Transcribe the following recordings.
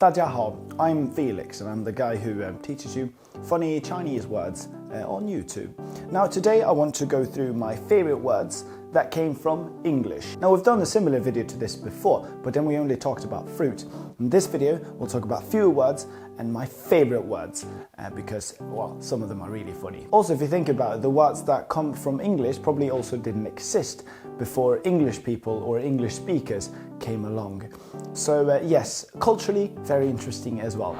大家好, I'm Felix and I'm the guy who teaches you funny Chinese words on YouTube. Now today I want to go through my favorite words that came from English. Now we've done a similar video to this before, but then we only talked about fruit. In this video we'll talk about fewer words and my favorite words because, well, some of them are really funny. Also, if you think about it, the words that come from English probably also didn't exist before English people or English speakers came along. So yes, culturally very interesting as well.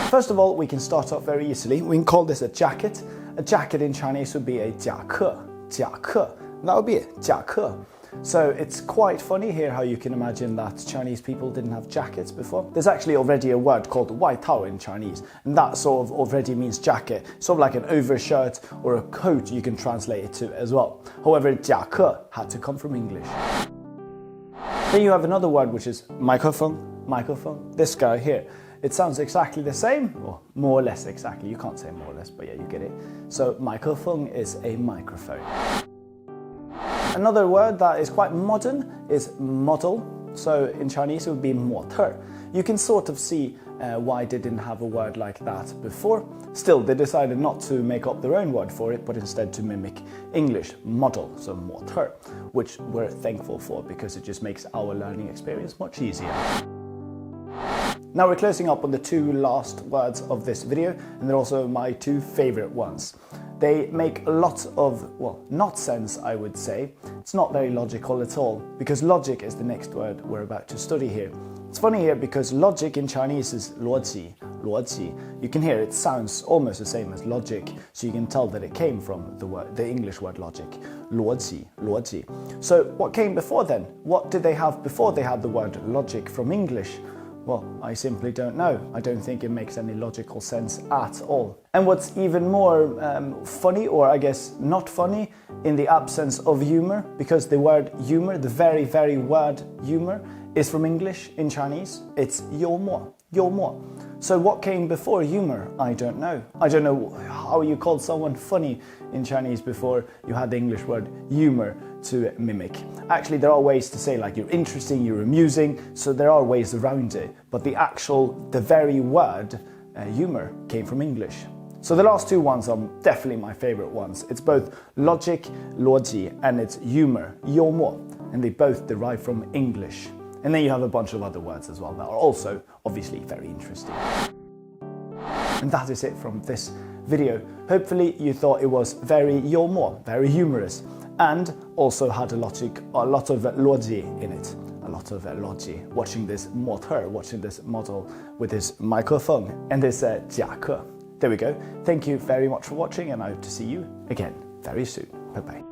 First of all, we can start off very easily. We can call this a jacket. A jacket in Chinese would be a 夹克, 夹克. That would be it, 夹克. So it's quite funny here how you can imagine that Chinese people didn't have jackets before. There's actually already a word called 外套 in Chinese, and that sort of already means jacket, sort of like an overshirt or a coat you can translate it to as well. However, 夹克 had to come from English. Then you have another word which is microphone, microphone. This guy here. It sounds exactly the same, or more or less exactly. You can't say more or less, but yeah, you get it. So microphone is a microphone. Another word that is quite modern is model. So in Chinese it would be 模特. You can sort of see why they didn't have a word like that before. Still, they decided not to make up their own word for it, but instead to mimic English model, so 模特, which we're thankful for because it just makes our learning experience much easier. Now we're closing up on the two last words of this video, and they're also my two favorite ones. They make a lot of, well, not sense, I would say. It's not very logical at all, because logic is the next word we're about to study here. It's funny here because logic in Chinese is 逻辑, 逻辑. You can hear it sounds almost the same as logic, so you can tell that it came from the English word logic. 逻辑, 逻辑. So what came before then? What did they have before they had the word logic from English? Well, I simply don't know. I don't think it makes any logical sense at all. And what's even more funny, or I guess not funny, in the absence of humor, because the word humor, the very, very word humor, is from English in Chinese. It's 幽默, 幽默. So what came before humor? I don't know. I don't know how you called someone funny in Chinese before you had the English word humor to mimic. Actually, there are ways to say like you're interesting, you're amusing, so there are ways around it. But the very word humor came from English. So the last two ones are definitely my favorite ones. It's both logic, 逻辑, and it's humor, 幽默, and they both derive from English. And then you have a bunch of other words as well that are also obviously very interesting. And that is it from this video. Hopefully you thought it was very 幽默, very humorous, and also had a lot of 逻辑 in it. A lot of 逻辑. Watching this 模特, watching this model with his microphone and this 夹克. There we go. Thank you very much for watching, and I hope to see you again very soon. Bye bye.